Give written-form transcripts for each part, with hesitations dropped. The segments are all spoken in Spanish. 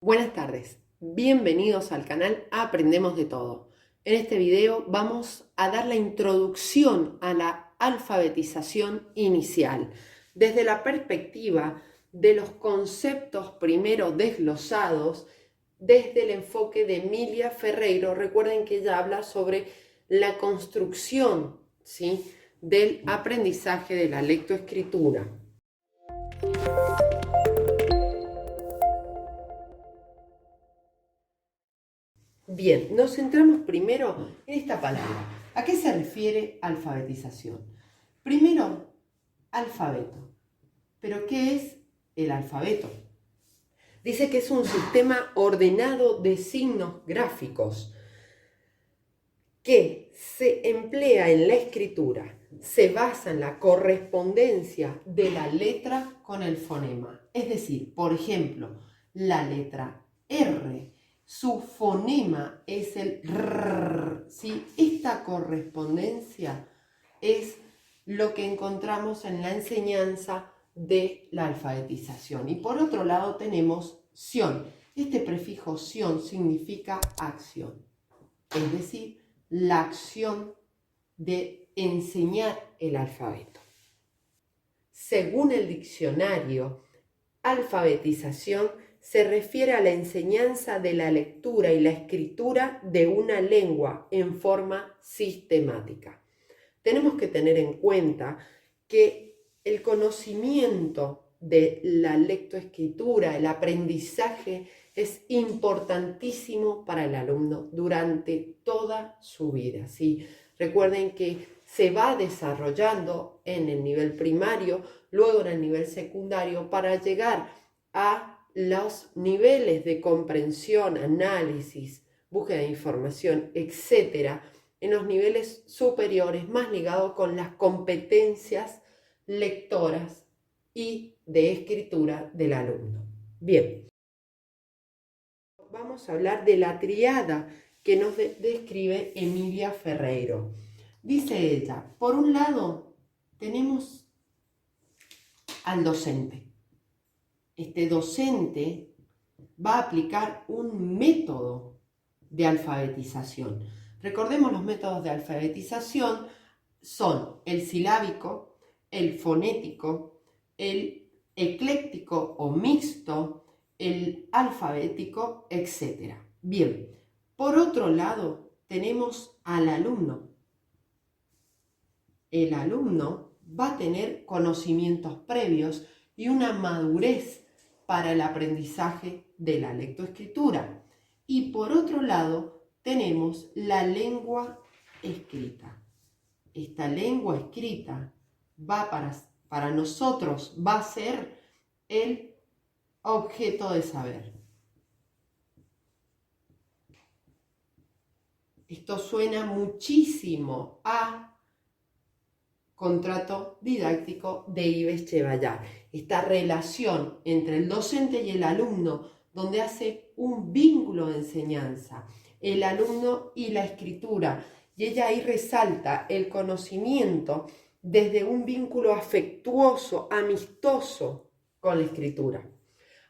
Buenas tardes, bienvenidos al canal Aprendemos de Todo. En este video vamos a dar la introducción a la alfabetización inicial, desde la perspectiva de los conceptos primero desglosados desde el enfoque de Emilia Ferreiro. Recuerden que ella habla sobre la construcción, ¿sí?, del aprendizaje de la lectoescritura. Bien, nos centramos primero en esta palabra. ¿A qué se refiere alfabetización? Primero, alfabeto. ¿Pero qué es el alfabeto? Dice que es un sistema ordenado de signos gráficos que se emplea en la escritura. Se basa en la correspondencia de la letra con el fonema. Es decir, por ejemplo, la letra R, su fonema es el R, ¿sí? Esta correspondencia es lo que encontramos en la enseñanza de la alfabetización. Y por otro lado tenemos ción. Este prefijo ción significa acción, es decir, la acción de enseñar el alfabeto. Según el diccionario, alfabetización se refiere a la enseñanza de la lectura y la escritura de una lengua en forma sistemática. Tenemos que tener en cuenta que el conocimiento de la lectoescritura, el aprendizaje, es importantísimo para el alumno durante toda su vida, ¿sí? Recuerden que se va desarrollando en el nivel primario, luego en el nivel secundario, para llegar a los niveles de comprensión, análisis, búsqueda de información, etc., en los niveles superiores, más ligados con las competencias lectoras y de escritura del alumno. Bien, vamos a hablar de la triada que nos describe Emilia Ferreiro. Dice ella, por un lado tenemos al docente. Este docente va a aplicar un método de alfabetización. Recordemos, los métodos de alfabetización son el silábico, el fonético, el ecléctico o mixto, el alfabético, etc. Bien, por otro lado tenemos al alumno. El alumno va a tener conocimientos previos y una madurez para el aprendizaje de la lectoescritura. Y por otro lado tenemos la lengua escrita. Esta lengua escrita para nosotros va a ser el objeto de saber. Esto suena muchísimo a contrato didáctico de Yves Chevallat. Esta relación entre el docente y el alumno, donde hace un vínculo de enseñanza, el alumno y la escritura. Y ella ahí resalta el conocimiento desde un vínculo afectuoso, amistoso con la escritura.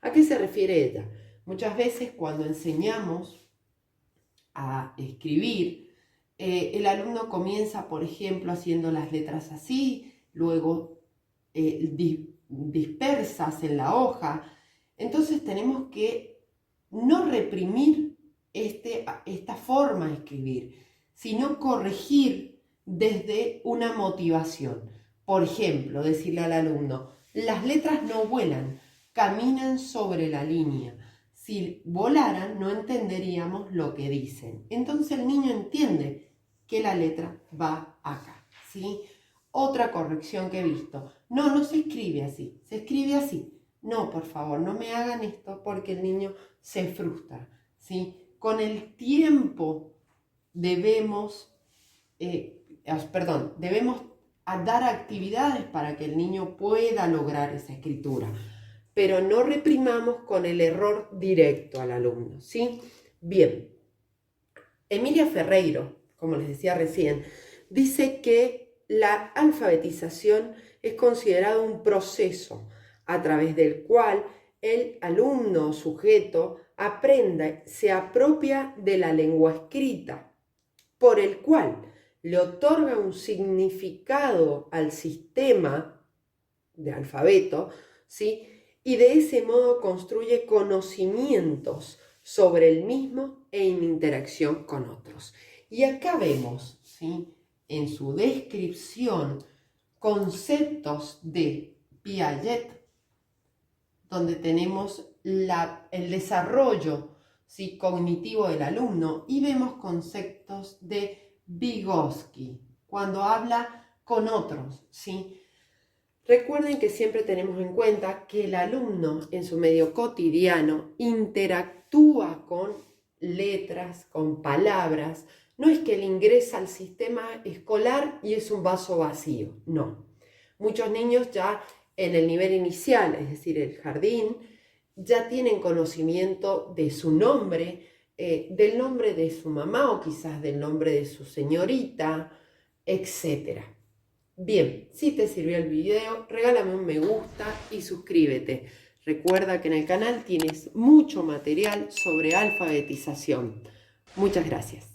¿A qué se refiere ella? Muchas veces cuando enseñamos a escribir, el alumno comienza, por ejemplo, haciendo las letras así, luego dispersas en la hoja. Entonces tenemos que no reprimir esta forma de escribir, sino corregir desde una motivación. Por ejemplo, decirle al alumno, las letras no vuelan, caminan sobre la línea. Si volaran, no entenderíamos lo que dicen. Entonces el niño entiende que la letra va acá, ¿sí? Otra corrección que he visto, no se escribe así, se escribe así. No, por favor, no me hagan esto porque el niño se frustra, ¿sí? Con el tiempo debemos dar actividades para que el niño pueda lograr esa escritura, pero no reprimamos con el error directo al alumno, ¿sí? Bien, Emilia Ferreiro, como les decía recién, dice que la alfabetización es considerado un proceso a través del cual el alumno o sujeto aprenda, se apropia de la lengua escrita, por el cual le otorga un significado al sistema de alfabeto, ¿sí? Y de ese modo construye conocimientos sobre el mismo en interacción con otros. Y acá vemos, ¿sí?, en su descripción, conceptos de Piaget, donde tenemos el desarrollo, ¿sí?, cognitivo del alumno, y vemos conceptos de Vygotsky, cuando habla con otros, ¿sí? Recuerden que siempre tenemos en cuenta que el alumno en su medio cotidiano interactúa con letras, con palabras. No es que él ingresa al sistema escolar y es un vaso vacío, no. Muchos niños ya en el nivel inicial, es decir, el jardín, ya tienen conocimiento de su nombre, del nombre de su mamá o quizás del nombre de su señorita, etc. Bien, si te sirvió el video, regálame un me gusta y suscríbete. Recuerda que en el canal tienes mucho material sobre alfabetización. Muchas gracias.